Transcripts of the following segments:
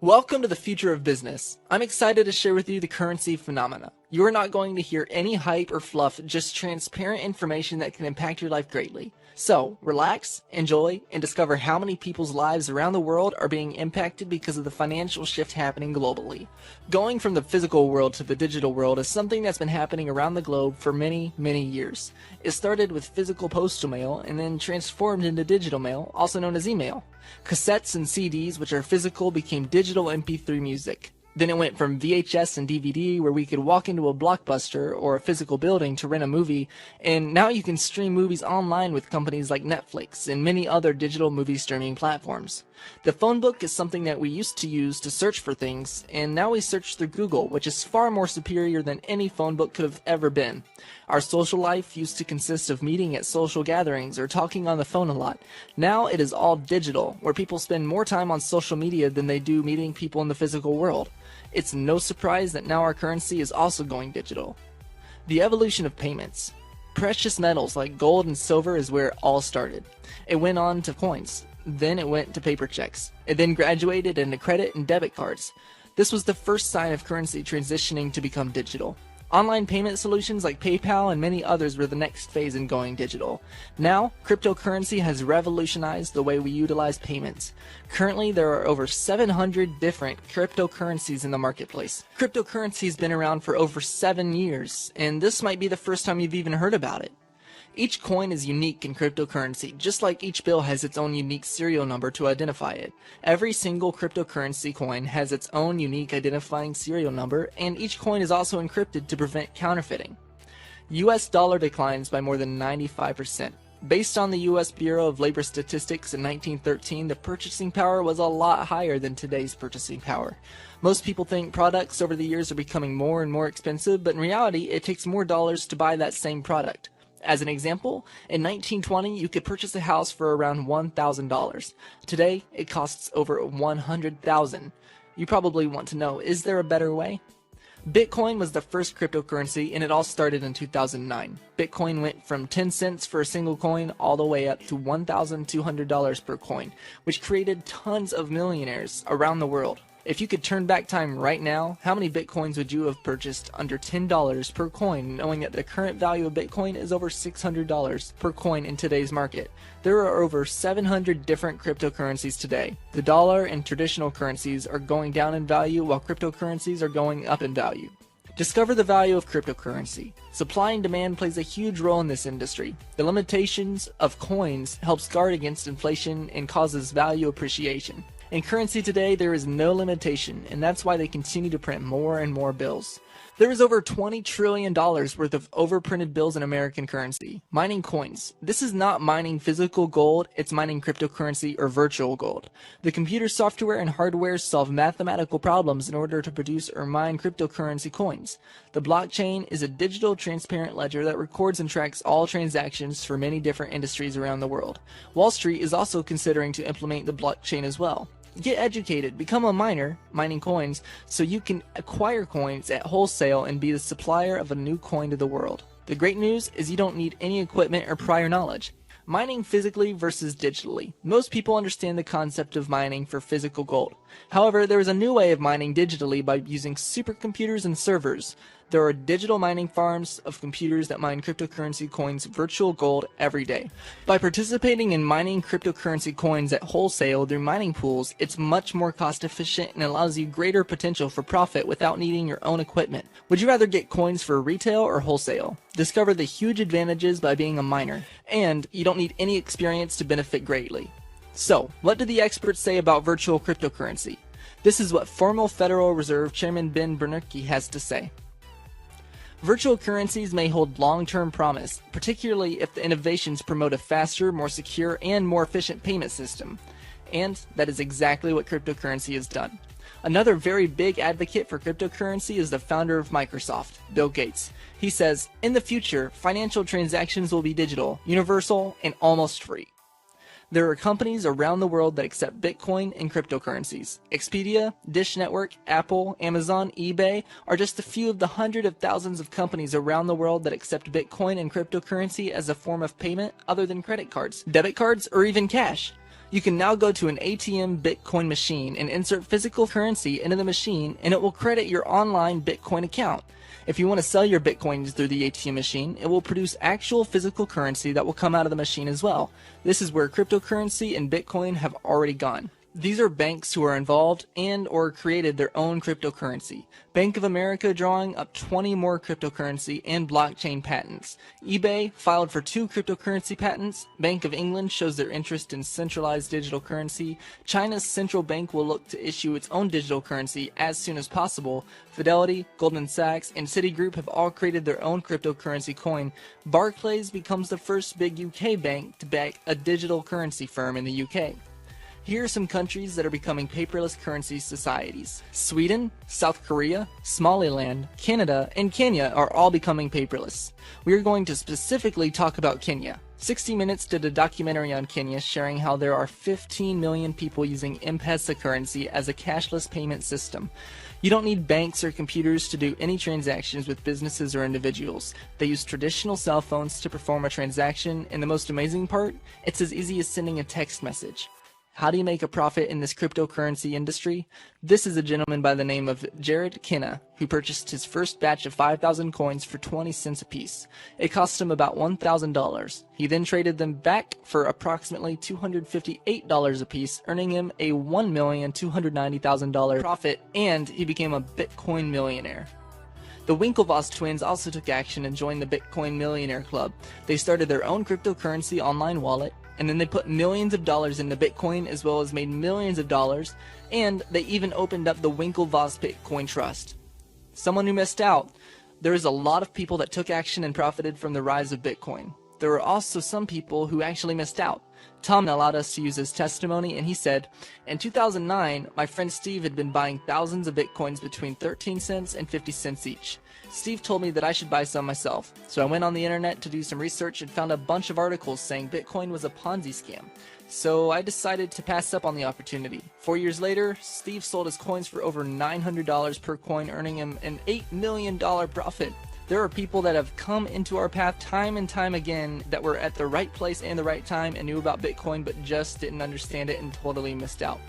Welcome to the future of business. I'm excited to share with you the currency phenomena. You are not going to hear any hype or fluff, just transparent information that can impact your life greatly. So, relax, enjoy, and discover how many people's lives around the world are being impacted because of the financial shift happening globally. Going from the physical world to the digital world is something that's been happening around the globe for many, many years. It started with physical postal mail and then transformed into digital mail, also known as email. Cassettes and CDs, which are physical, became digital MP3 music. Then it went from VHS and DVD, where we could walk into a Blockbuster or a physical building to rent a movie, and now you can stream movies online with companies like Netflix and many other digital movie streaming platforms. The phone book is something that we used to use to search for things, and now we search through Google, which is far more superior than any phone book could have ever been. Our social life used to consist of meeting at social gatherings or talking on the phone a lot. Now it is all digital, where people spend more time on social media than they do meeting people in the physical world. It's no surprise that now our currency is also going digital. The evolution of payments. Precious metals like gold and silver is where it all started. It went on to coins. Then it went to paper checks. It then graduated into credit and debit cards. This was the first sign of currency transitioning to become digital. Online payment solutions like PayPal and many others were the next phase in going digital. Now, cryptocurrency has revolutionized the way we utilize payments. Currently, there are over 700 different cryptocurrencies in the marketplace. Cryptocurrency has been around for over 7 years, and this might be the first time you've even heard about it. Each coin is unique in cryptocurrency, just like each bill has its own unique serial number to identify it. Every single cryptocurrency coin has its own unique identifying serial number, and each coin is also encrypted to prevent counterfeiting. US dollar declines by more than 95%. Based on the US Bureau of Labor Statistics in 1913, the purchasing power was a lot higher than today's purchasing power. Most people think products over the years are becoming more and more expensive, but in reality, it takes more dollars to buy that same product. As an example, in 1920, you could purchase a house for around $1,000. Today, it costs over $100,000. You probably want to know, is there a better way? Bitcoin was the first cryptocurrency, and it all started in 2009. Bitcoin went from 10 cents for a single coin all the way up to $1,200 per coin, which created tons of millionaires around the world. If you could turn back time right now, how many Bitcoins would you have purchased under $10 per coin, knowing that the current value of Bitcoin is over $600 per coin in today's market? There are over 700 different cryptocurrencies today. The dollar and traditional currencies are going down in value, while cryptocurrencies are going up in value. Discover the value of cryptocurrency. Supply and demand plays a huge role in this industry. The limitations of coins helps guard against inflation and causes value appreciation. In currency today, there is no limitation, and that's why they continue to print more and more bills. There is over $20 trillion worth of overprinted bills in American currency. Mining coins. This is not mining physical gold, it's mining cryptocurrency or virtual gold. The computer software and hardware solve mathematical problems in order to produce or mine cryptocurrency coins. The blockchain is a digital transparent ledger that records and tracks all transactions for many different industries around the world. Wall Street is also considering to implement the blockchain as well. Get educated, become a miner, mining coins, so you can acquire coins at wholesale and be the supplier of a new coin to the world. The great news is you don't need any equipment or prior knowledge. Mining physically versus digitally. Most people understand the concept of mining for physical gold. However, there is a new way of mining digitally by using supercomputers and servers. There are digital mining farms of computers that mine cryptocurrency coins virtual gold every day. By participating in mining cryptocurrency coins at wholesale through mining pools, it's much more cost efficient and allows you greater potential for profit without needing your own equipment. Would you rather get coins for retail or wholesale? Discover the huge advantages by being a miner, and you don't need any experience to benefit greatly. So, what do the experts say about virtual cryptocurrency? This is what former Federal Reserve Chairman Ben Bernanke has to say. Virtual currencies may hold long-term promise, particularly if the innovations promote a faster, more secure, and more efficient payment system. And that is exactly what cryptocurrency has done. Another very big advocate for cryptocurrency is the founder of Microsoft, Bill Gates. He says, in the future, financial transactions will be digital, universal, and almost free. There are companies around the world that accept Bitcoin and cryptocurrencies. Expedia, Dish Network, Apple, Amazon, eBay are just a few of the hundreds of thousands of companies around the world that accept Bitcoin and cryptocurrency as a form of payment other than credit cards, debit cards, or even cash. You can now go to an ATM Bitcoin machine and insert physical currency into the machine, and it will credit your online Bitcoin account. If you want to sell your Bitcoins through the ATM machine, it will produce actual physical currency that will come out of the machine as well. This is where cryptocurrency and Bitcoin have already gone. These are banks who are involved and or created their own cryptocurrency. Bank of America drawing up 20 more cryptocurrency and blockchain patents. eBay filed for 2 cryptocurrency patents. Bank of England shows their interest in centralized digital currency. China's central bank will look to issue its own digital currency as soon as possible. Fidelity, Goldman Sachs, and Citigroup have all created their own cryptocurrency coin. Barclays becomes the first big UK bank to back a digital currency firm in the UK. Here are some countries that are becoming paperless currency societies. Sweden, South Korea, Somaliland, Canada, and Kenya are all becoming paperless. We are going to specifically talk about Kenya. 60 Minutes did a documentary on Kenya sharing how there are 15 million people using M-Pesa currency as a cashless payment system. You don't need banks or computers to do any transactions with businesses or individuals. They use traditional cell phones to perform a transaction, and the most amazing part, it's as easy as sending a text message. How do you make a profit in this cryptocurrency industry? This is a gentleman by the name of Jared Kenna, who purchased his first batch of 5,000 coins for 20 cents a piece. It cost him about $1,000. He then traded them back for approximately $258 a piece, earning him a $1,290,000 profit, and he became a Bitcoin millionaire. The Winklevoss twins also took action and joined the Bitcoin Millionaire Club. They started their own cryptocurrency online wallet, and then they put millions of dollars into Bitcoin as well as made millions of dollars, and they even opened up the Winklevoss Bitcoin Trust. Someone who missed out. There is a lot of people that took action and profited from the rise of Bitcoin. There were also some people who actually missed out. Tom allowed us to use his testimony, and he said, in 2009, my friend Steve had been buying thousands of Bitcoins between 13 cents and 50 cents each. Steve told me that I should buy some myself, so I went on the internet to do some research and found a bunch of articles saying Bitcoin was a Ponzi scam. So I decided to pass up on the opportunity. 4 years later, Steve sold his coins for over $900 per coin, earning him an $8 million profit. There are people that have come into our path time and time again that were at the right place and the right time and knew about Bitcoin but just didn't understand it and totally missed out.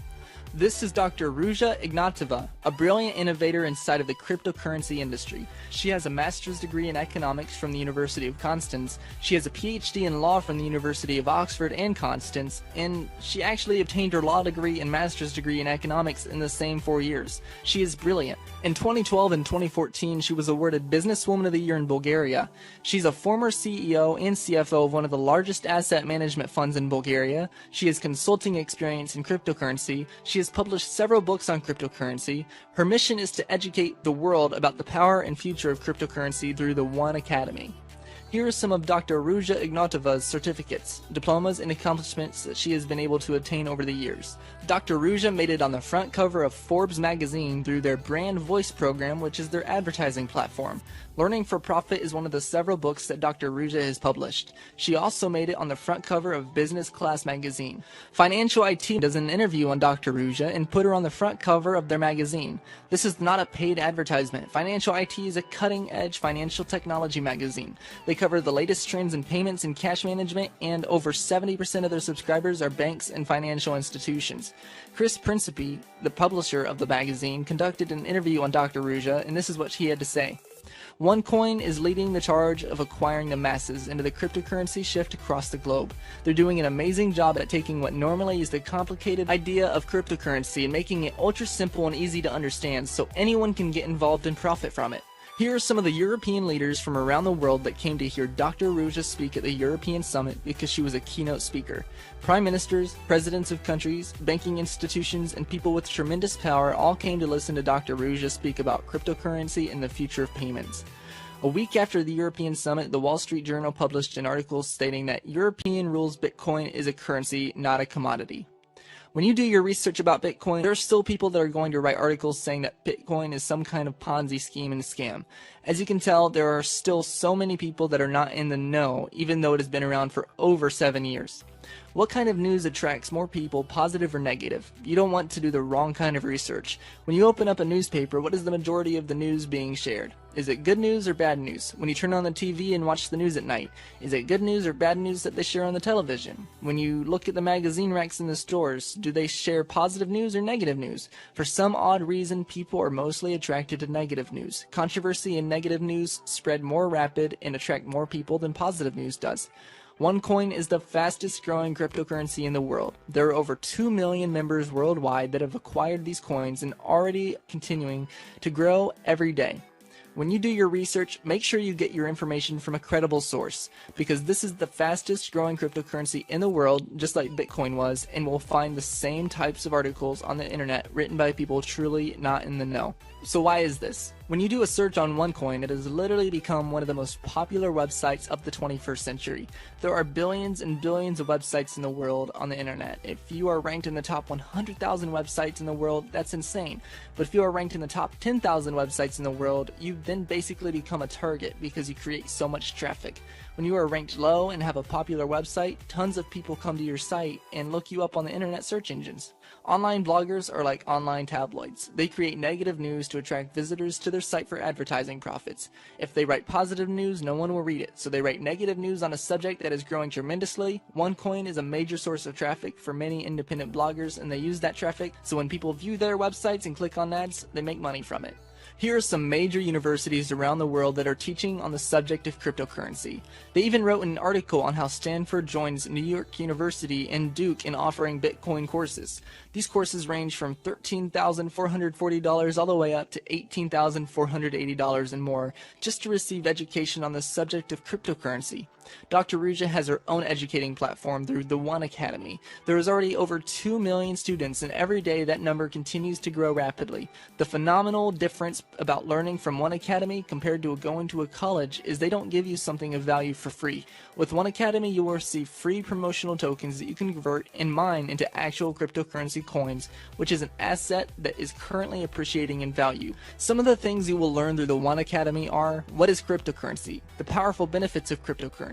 This is Dr. Ruja Ignatova, a brilliant innovator inside of the cryptocurrency industry. She has a master's degree in economics from the University of Constance. She has a PhD in law from the University of Oxford and Constance, and she actually obtained her law degree and master's degree in economics in the same 4 years. She is brilliant. In 2012 and 2014, she was awarded Businesswoman of the Year in Bulgaria. She's a former CEO and CFO of one of the largest asset management funds in Bulgaria. She has consulting experience in cryptocurrency. She has published several books on cryptocurrency. Her mission is to educate the world about the power and future of cryptocurrency through the One Academy. Here are some of Dr. Ruja Ignatova's certificates, diplomas, and accomplishments that she has been able to attain over the years. Dr. Ruja made it on the front cover of Forbes magazine through their Brand Voice program, which is their advertising platform. Learning for Profit is one of the several books that Dr. Ruja has published. She also made it on the front cover of Business Class magazine. Financial IT does an interview on Dr. Ruja and put her on the front cover of their magazine. This is not a paid advertisement. Financial IT is a cutting-edge financial technology magazine. They cover the latest trends in payments and cash management, and over 70% of their subscribers are banks and financial institutions. Chris Principe, the publisher of the magazine, conducted an interview on Dr. Ruja, and this is what he had to say. OneCoin is leading the charge of acquiring the masses into the cryptocurrency shift across the globe. They're doing an amazing job at taking what normally is the complicated idea of cryptocurrency and making it ultra simple and easy to understand so anyone can get involved and profit from it. Here are some of the European leaders from around the world that came to hear Dr. Ruja speak at the European Summit because she was a keynote speaker. Prime ministers, presidents of countries, banking institutions, and people with tremendous power all came to listen to Dr. Ruja speak about cryptocurrency and the future of payments. A week after the European Summit, the Wall Street Journal published an article stating that European rules Bitcoin is a currency, not a commodity. When you do your research about Bitcoin, there are still people that are going to write articles saying that Bitcoin is some kind of Ponzi scheme and scam. As you can tell, there are still so many people that are not in the know, even though it has been around for over 7 years. What kind of news attracts more people, positive or negative? You don't want to do the wrong kind of research. When you open up a newspaper, what is the majority of the news being shared? Is it good news or bad news? When you turn on the TV and watch the news at night, is it good news or bad news that they share on the television? When you look at the magazine racks in the stores, do they share positive news or negative news? For some odd reason, people are mostly attracted to negative news. Controversy and negative news spread more rapid and attract more people than positive news does. OneCoin is the fastest growing cryptocurrency in the world. There are over 2 million members worldwide that have acquired these coins and already continuing to grow every day. When you do your research, make sure you get your information from a credible source, because this is the fastest growing cryptocurrency in the world, just like Bitcoin was, and we'll find the same types of articles on the internet written by people truly not in the know. So why is this? When you do a search on OneCoin, it has literally become one of the most popular websites of the 21st century. There are billions and billions of websites in the world on the internet. If you are ranked in the top 100,000 websites in the world, that's insane. But if you are ranked in the top 10,000 websites in the world, you then basically become a target because you create so much traffic. When you are ranked low and have a popular website, tons of people come to your site and look you up on the internet search engines. Online bloggers are like online tabloids. They create negative news to attract visitors to their site for advertising profits. If they write positive news, no one will read it, so they write negative news on a subject that is growing tremendously. OneCoin is a major source of traffic for many independent bloggers, and they use that traffic, so when people view their websites and click on ads, they make money from it. Here are some major universities around the world that are teaching on the subject of cryptocurrency. They even wrote an article on how Stanford joins New York University and Duke in offering Bitcoin courses. These courses range from $13,440 all the way up to $18,480 and more, just to receive education on the subject of cryptocurrency. Dr. Ruja has her own educating platform through the One Academy. There is already over 2 million students, and every day that number continues to grow rapidly. The phenomenal difference about learning from One Academy compared to going to a college is they don't give you something of value for free. With One Academy, you will receive free promotional tokens that you can convert and mine into actual cryptocurrency coins, which is an asset that is currently appreciating in value. Some of the things you will learn through the One Academy are: what is cryptocurrency, the powerful benefits of cryptocurrency,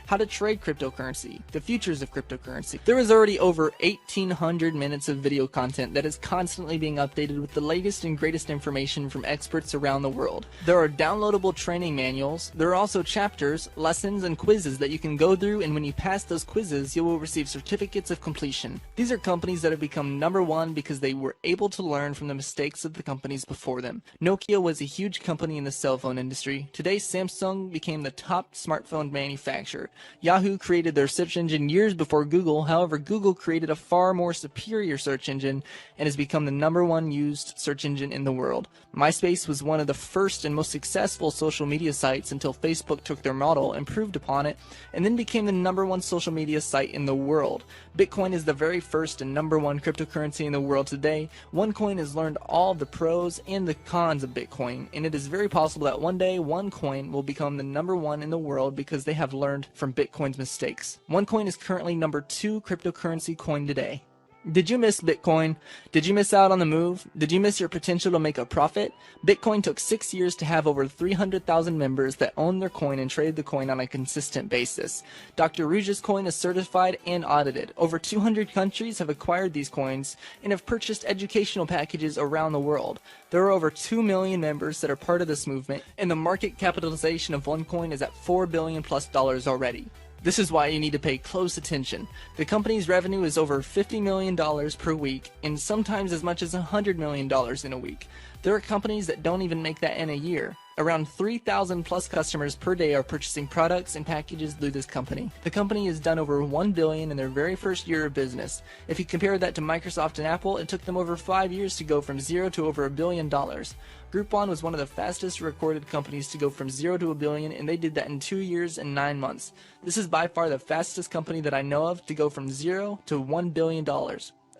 how to trade cryptocurrency, the futures of cryptocurrency. There is already over 1,800 minutes of video content that is constantly being updated with the latest and greatest information from experts around the world. There are downloadable training manuals. There are also chapters, lessons, and quizzes that you can go through, and when you pass those quizzes, you will receive certificates of completion. These are companies that have become #1 because they were able to learn from the mistakes of the companies before them. Nokia was a huge company in the cell phone industry. Today, Samsung became the top smartphone manufacturer. Yahoo created their search engine years before Google. However, Google created a far more superior search engine and has become the #1 used search engine in the world. MySpace was one of the first and most successful social media sites until Facebook took their model, improved upon it, and then became the #1 social media site in the world. Bitcoin is the very first and #1 cryptocurrency in the world today. OneCoin has learned all the pros and the cons of Bitcoin, and it is very possible that one day OneCoin will become the #1 in the world because they have learned from Bitcoin's mistakes. OneCoin is currently #2 cryptocurrency coin today. Did you miss Bitcoin? Did you miss out on the move? Did you miss your potential to make a profit? Bitcoin took 6 years to have over 300,000 members that own their coin and trade the coin on a consistent basis. Dr. Ruja's coin is certified and audited. Over 200 countries have acquired these coins and have purchased educational packages around the world. There are over 2 million members that are part of this movement, and the market capitalization of OneCoin is at $4 billion+ already. This is why you need to pay close attention. The company's revenue is over $50 million per week, and sometimes as much as $100 million in a week. There are companies that don't even make that in a year. Around 3,000 plus customers per day are purchasing products and packages through this company. The company has done over $1 billion in their very first year of business. If you compare that to Microsoft and Apple, it took them over 5 years to go from zero to over $1 billion. Groupon was one of the fastest recorded companies to go from zero to $1 billion, and they did that in 2 years and 9 months. This is by far the fastest company that I know of to go from zero to $1 billion.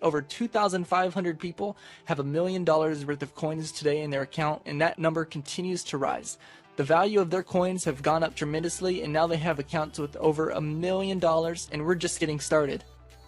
Over 2,500 people have $1 million worth of coins today in their account, and that number continues to rise. The value of their coins have gone up tremendously, and now they have accounts with over $1 million, and we're just getting started.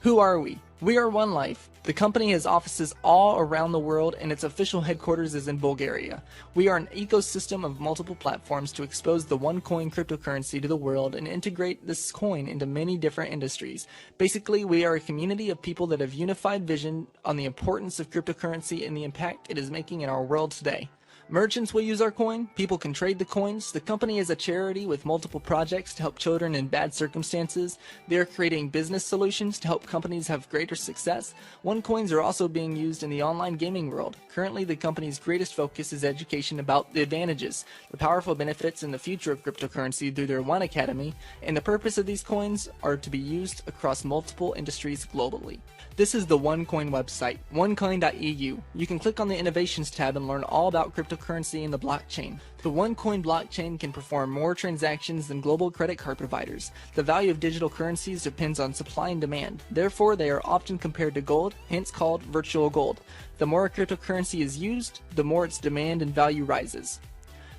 Who are we? We are OneLife. The company has offices all around the world and its official headquarters is in Bulgaria. We are an ecosystem of multiple platforms to expose the OneCoin cryptocurrency to the world and integrate this coin into many different industries. Basically, we are a community of people that have unified vision on the importance of cryptocurrency and the impact it is making in our world today. Merchants will use our coin, people can trade the coins, the company is a charity with multiple projects to help children in bad circumstances, they are creating business solutions to help companies have greater success. OneCoins are also being used in the online gaming world. Currently, the company's greatest focus is education about the advantages, the powerful benefits, and the future of cryptocurrency through their One Academy, and the purpose of these coins are to be used across multiple industries globally. This is the OneCoin website, onecoin.eu. You can click on the Innovations tab and learn all about cryptocurrency and the blockchain. The OneCoin blockchain can perform more transactions than global credit card providers. The value of digital currencies depends on supply and demand. Therefore, they are often compared to gold, hence called virtual gold. The more a cryptocurrency is used, the more its demand and value rises.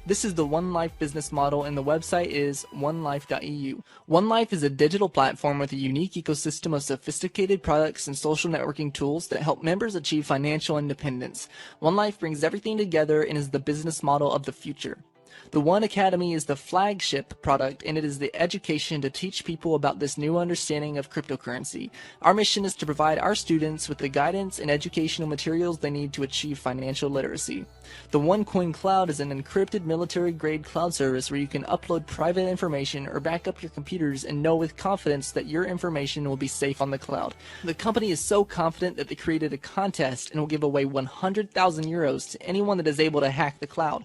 This is the OneLife business model and the website is onelife.eu. OneLife is a digital platform with a unique ecosystem of sophisticated products and social networking tools that help members achieve financial independence. OneLife brings everything together and is the business model of the future. The One Academy is the flagship product and it is the education to teach people about this new understanding of cryptocurrency. Our mission is to provide our students with the guidance and educational materials they need to achieve financial literacy. The OneCoin Cloud is an encrypted military-grade cloud service where you can upload private information or back up your computers and know with confidence that your information will be safe on the cloud. The company is so confident that they created a contest and will give away 100,000 euros to anyone that is able to hack the cloud.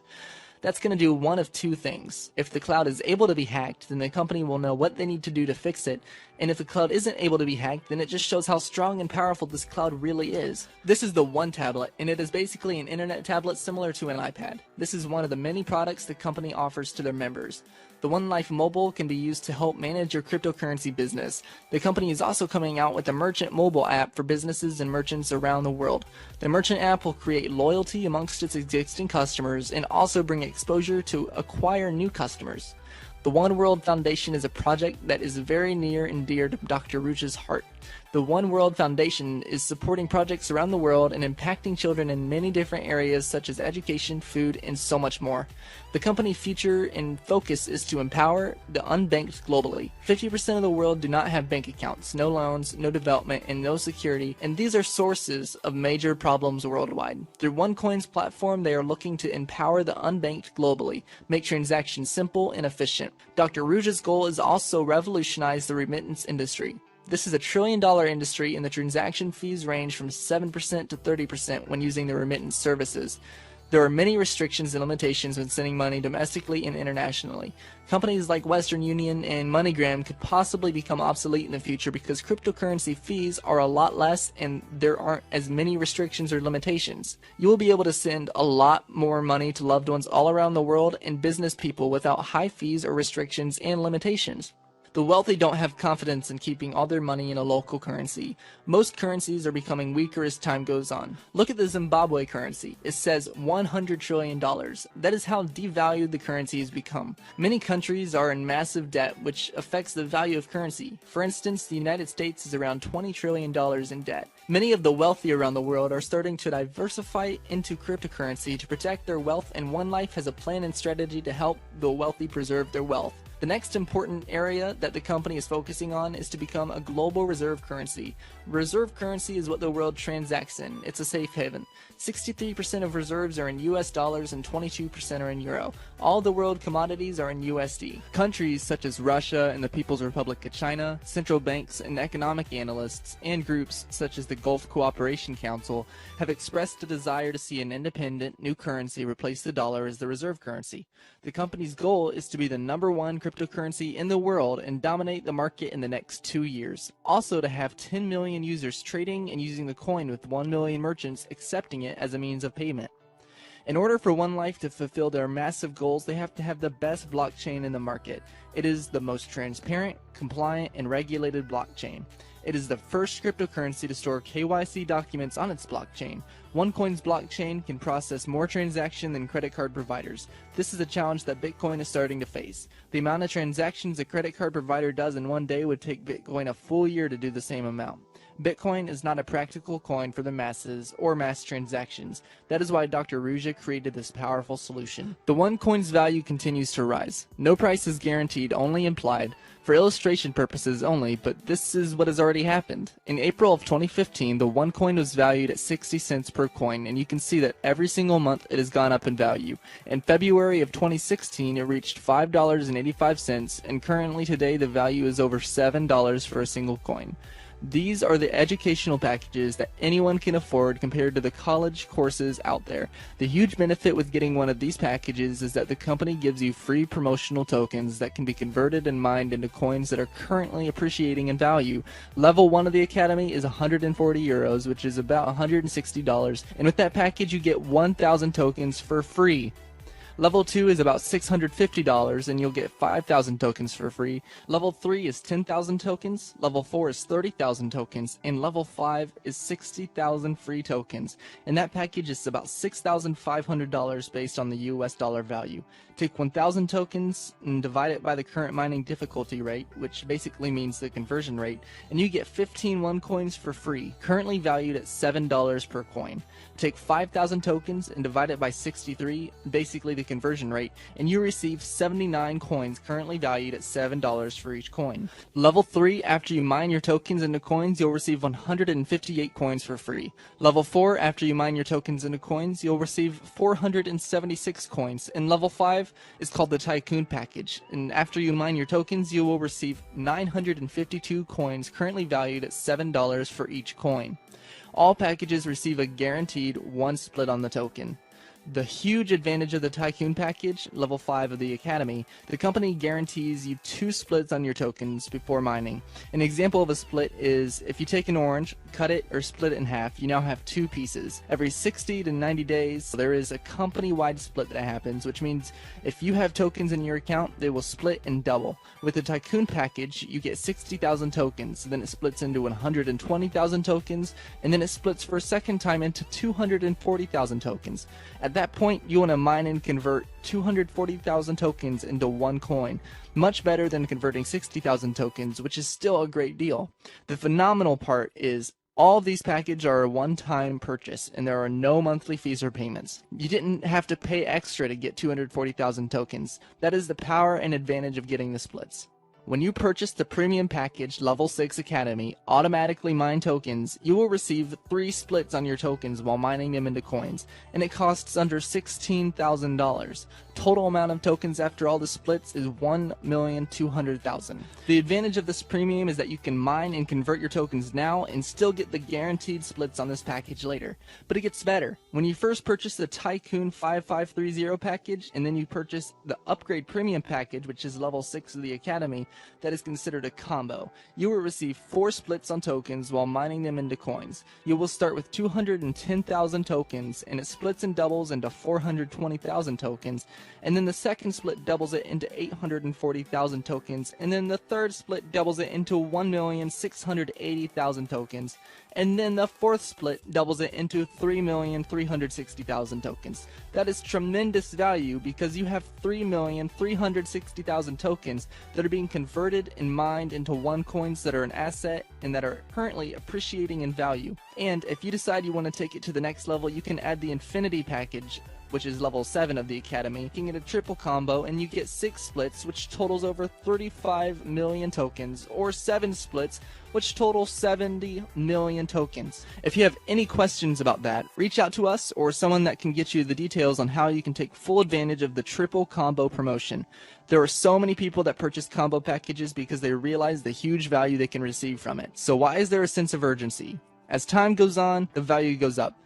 That's going to do one of two things. If the cloud is able to be hacked, then the company will know what they need to do to fix it. And if the cloud isn't able to be hacked, then it just shows how strong and powerful this cloud really is. This is the One tablet, and it is basically an internet tablet similar to an iPad. This is one of the many products the company offers to their members. The OneLife Mobile can be used to help manage your cryptocurrency business. The company is also coming out with a merchant mobile app for businesses and merchants around the world. The merchant app will create loyalty amongst its existing customers and also bring exposure to acquire new customers. The One World Foundation is a project that is very near and dear to Dr. Rouge's heart. The One World Foundation is supporting projects around the world and impacting children in many different areas such as education, food, and so much more. The company's future and focus is to empower the unbanked globally. 50% of the world do not have bank accounts, no loans, no development, and no security, and these are sources of major problems worldwide. Through OneCoin's platform, they are looking to empower the unbanked globally, make transactions simple and efficient. Dr. Rouge's goal is also revolutionize the remittance industry. This is a $1 trillion industry and the transaction fees range from 7% to 30% when using the remittance services. There are many restrictions and limitations when sending money domestically and internationally. Companies like Western Union and MoneyGram could possibly become obsolete in the future because cryptocurrency fees are a lot less and there aren't as many restrictions or limitations. You will be able to send a lot more money to loved ones all around the world and business people without high fees or restrictions and limitations. The wealthy don't have confidence in keeping all their money in a local currency. Most currencies are becoming weaker as time goes on. Look at the Zimbabwe currency. It says $100 trillion. That is how devalued the currency has become. Many countries are in massive debt, which affects the value of currency. For instance, the United States is around $20 trillion in debt. Many of the wealthy around the world are starting to diversify into cryptocurrency to protect their wealth, and OneLife has a plan and strategy to help the wealthy preserve their wealth. The next important area that the company is focusing on is to become a global reserve currency. Reserve currency is what the world transacts in. It's a safe haven. 63% of reserves are in US dollars and 22% are in euro. All the world commodities are in USD. Countries such as Russia and the People's Republic of China, central banks and economic analysts, and groups such as the Gulf Cooperation Council have expressed a desire to see an independent new currency replace the dollar as the reserve currency. The company's goal is to be the #1 cryptocurrency in the world and dominate the market in the next 2 years. Also to have 10 million users trading and using the coin with 1 million merchants accepting it as a means of payment. In order for OneLife to fulfill their massive goals, they have to have the best blockchain in the market. It is the most transparent, compliant, and regulated blockchain. It is the first cryptocurrency to store KYC documents on its blockchain. OneCoin's blockchain can process more transactions than credit card providers. This is a challenge that Bitcoin is starting to face. The amount of transactions a credit card provider does in one day would take Bitcoin a full year to do the same amount. Bitcoin is not a practical coin for the masses or mass transactions. That is why Dr. Ruja created this powerful solution. The OneCoin's value continues to rise. No price is guaranteed, only implied, for illustration purposes only, but this is what has already happened. In April of 2015, the OneCoin was valued at 60 cents per coin, and you can see that every single month it has gone up in value. In February of 2016, it reached $5.85, and currently today the value is over $7 for a single coin. These are the educational packages that anyone can afford compared to the college courses out there. The huge benefit with getting one of these packages is that the company gives you free promotional tokens that can be converted and mined into coins that are currently appreciating in value. Level 1 of the Academy is 140 euros, which is about $160, and with that package you get 1,000 tokens for free. Level 2 is about $650 and you'll get 5,000 tokens for free. Level 3 is 10,000 tokens, Level 4 is 30,000 tokens, and Level 5 is 60,000 free tokens. And that package is about $6,500 based on the US dollar value. Take 1,000 tokens and divide it by the current mining difficulty rate, which basically means the conversion rate, and you get 15 OneCoins for free, currently valued at $7 per coin. Take 5,000 tokens and divide it by 63, basically the conversion rate, and you receive 79 coins currently valued at $7 for each coin. Level 3, after you mine your tokens into coins, you'll receive 158 coins for free. Level 4, after you mine your tokens into coins, you'll receive 476 coins. And Level 5 is called the Tycoon package, and after you mine your tokens, you will receive 952 coins currently valued at $7 for each coin. All packages receive a guaranteed 1 split on the token. The huge advantage of the Tycoon package, level 5 of the Academy, the company guarantees you 2 splits on your tokens before mining. An example of a split is if you take an orange, cut it or split it in half, you now have 2 pieces. Every 60 to 90 days, there is a company-wide split that happens, which means if you have tokens in your account, they will split and double. With the Tycoon package, you get 60,000 tokens, then it splits into 120,000 tokens, and then it splits for a second time into 240,000 tokens. At that point, you want to mine and convert 240,000 tokens into 1 coin. Much better than converting 60,000 tokens, which is still a great deal. The phenomenal part is all of these packages are a one-time purchase, and there are no monthly fees or payments. You didn't have to pay extra to get 240,000 tokens. That is the power and advantage of getting the splits. When you purchase the premium package Level 6 Academy, automatically mine tokens, you will receive 3 splits on your tokens while mining them into coins, and it costs under $16,000. Total amount of tokens after all the splits is 1,200,000. The advantage of this premium is that you can mine and convert your tokens now and still get the guaranteed splits on this package later. But it gets better. When you first purchase the Tycoon 5530 package and then you purchase the Upgrade Premium package, which is Level 6 of the Academy, that is considered a combo. You will receive 4 splits on tokens while mining them into coins. You will start with 210,000 tokens and it splits and doubles into 420,000 tokens, and then the second split doubles it into 840,000 tokens, and then the third split doubles it into 1,680,000 tokens, and then the fourth split doubles it into 3,360,000 tokens. That is tremendous value because you have 3,360,000 tokens that are being converted and mined into OneCoins that are an asset and that are currently appreciating in value. And if you decide you want to take it to the next level, you can add the Infinity package, which is level 7 of the Academy, making it a triple combo, and you get 6 splits, which totals over 35 million tokens, or 7 splits, which total 70 million tokens. If you have any questions about that, reach out to us or someone that can get you the details on how you can take full advantage of the triple combo promotion. There are so many people that purchase combo packages because they realize the huge value they can receive from it. So why is there a sense of urgency? As time goes on, the value goes up,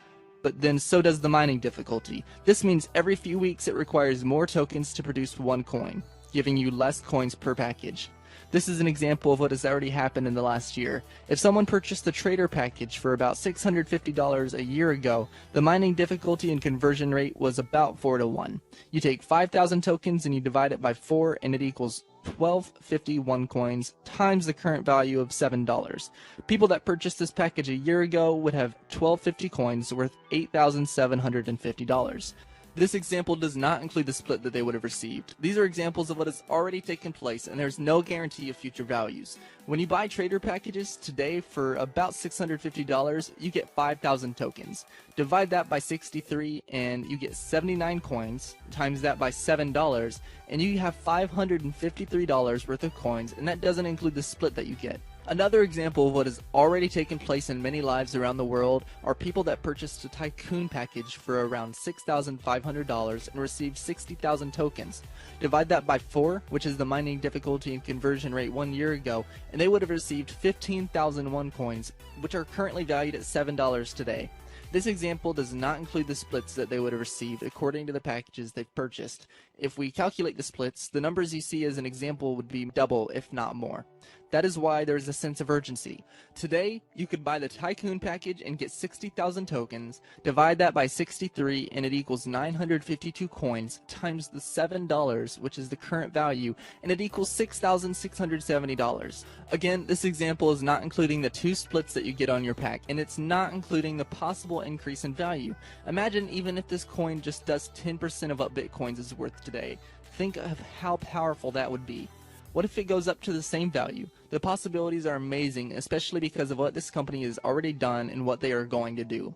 but then so does the mining difficulty. This means every few weeks it requires more tokens to produce 1 coin, giving you less coins per package. This is an example of what has already happened in the last year. If someone purchased the trader package for about $650 a year ago, the mining difficulty and conversion rate was about 4 to 1. You take 5,000 tokens and you divide it by 4 and it equals 1250 OneCoins times the current value of $7. People that purchased this package a year ago would have 1250 coins worth $8,750. This example does not include the split that they would have received. These are examples of what has already taken place, and there's no guarantee of future values. When you buy trader packages today for about $650, you get 5,000 tokens. Divide that by 63 and you get 79 coins, times that by $7, and you have $553 worth of coins, and that doesn't include the split that you get. Another example of what has already taken place in many lives around the world are people that purchased a tycoon package for around $6,500 and received 60,000 tokens. Divide that by 4, which is the mining difficulty and conversion rate 1 year ago, and they would have received 15,000 OneCoins, which are currently valued at $7 today. This example does not include the splits that they would have received according to the packages they've purchased. If we calculate the splits, the numbers you see as an example would be double, if not more. That is why there is a sense of urgency. Today, you could buy the Tycoon package and get 60,000 tokens, divide that by 63, and it equals 952 coins, times the $7, which is the current value, and it equals $6,670. Again, this example is not including the 2 splits that you get on your pack, and it's not including the possible increase in value. Imagine even if this coin just does 10% of what Bitcoins is worth today. Think of how powerful that would be. What if it goes up to the same value? The possibilities are amazing, especially because of what this company has already done and what they are going to do.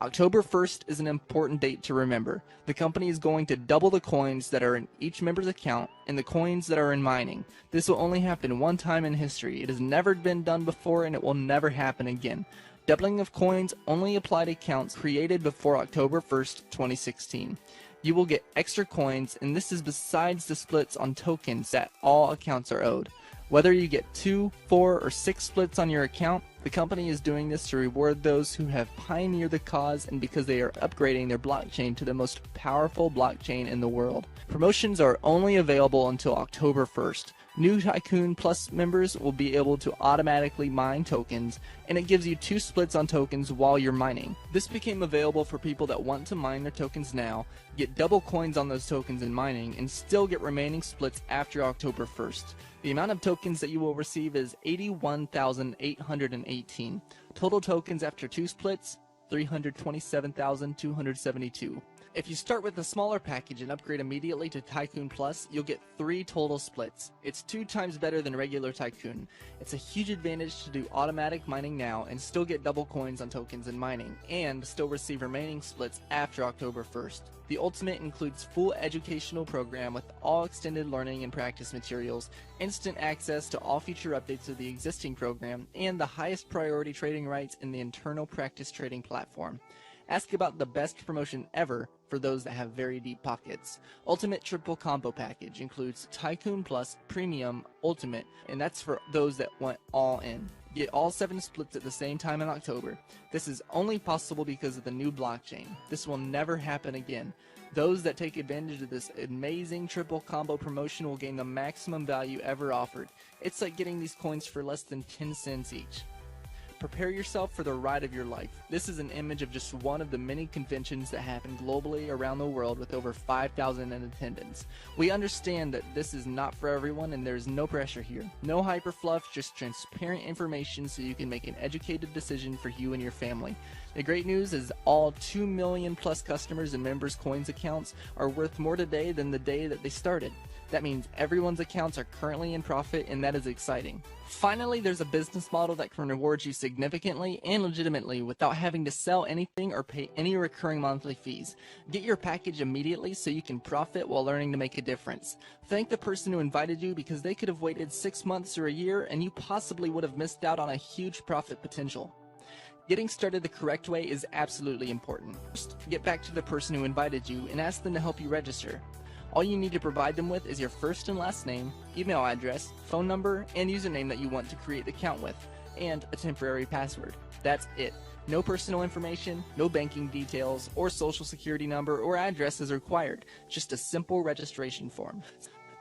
October 1st is an important date to remember. The company is going to double the coins that are in each member's account and the coins that are in mining. This will only happen one time in history. It has never been done before, and it will never happen again. Doubling of coins only apply to accounts created before October 1st, 2016. You will get extra coins, and this is besides the splits on tokens that all accounts are owed. Whether you get 2, 4, or 6 splits on your account, the company is doing this to reward those who have pioneered the cause and because they are upgrading their blockchain to the most powerful blockchain in the world. Promotions are only available until October 1st. New Tycoon Plus members will be able to automatically mine tokens, and it gives you 2 splits on tokens while you're mining. This became available for people that want to mine their tokens now, get double coins on those tokens in mining, and still get remaining splits after October 1st. The amount of tokens that you will receive is 81,818. Total tokens after 2 splits, 327,272. If you start with a smaller package and upgrade immediately to Tycoon Plus, you'll get 3 total splits. It's 2 times better than regular Tycoon. It's a huge advantage to do automatic mining now and still get double coins on tokens in mining, and still receive remaining splits after October 1st. The Ultimate includes full educational program with all extended learning and practice materials, instant access to all future updates of the existing program, and the highest priority trading rights in the internal practice trading platform. Ask about the best promotion ever for those that have very deep pockets. Ultimate Triple Combo Package includes Tycoon Plus, Premium, Ultimate, and that's for those that want all in. Get all 7 splits at the same time in October. This is only possible because of the new blockchain. This will never happen again. Those that take advantage of this amazing triple combo promotion will gain the maximum value ever offered. It's like getting these coins for less than 10 cents each. Prepare yourself for the ride of your life. This is an image of just one of the many conventions that happen globally around the world with over 5,000 in attendance. We understand that this is not for everyone and there is no pressure here. No hyperfluff, just transparent information so you can make an educated decision for you and your family. The great news is all 2 million plus customers and members' coins accounts are worth more today than the day that they started. That means everyone's accounts are currently in profit, and that is exciting. Finally, there's a business model that can reward you significantly and legitimately without having to sell anything or pay any recurring monthly fees. Get your package immediately so you can profit while learning to make a difference. Thank the person who invited you because they could have waited 6 months or a year and you possibly would have missed out on a huge profit potential. Getting started the correct way is absolutely important. First, get back to the person who invited you and ask them to help you register. All you need to provide them with is your first and last name, email address, phone number, and username that you want to create the account with, and a temporary password. That's it. No personal information, no banking details, or social security number or address is required. Just a simple registration form.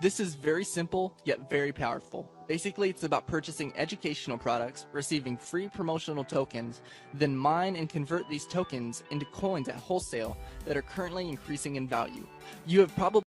This is very simple, yet very powerful. Basically, it's about purchasing educational products, receiving free promotional tokens, then mine and convert these tokens into coins at wholesale that are currently increasing in value. You have probably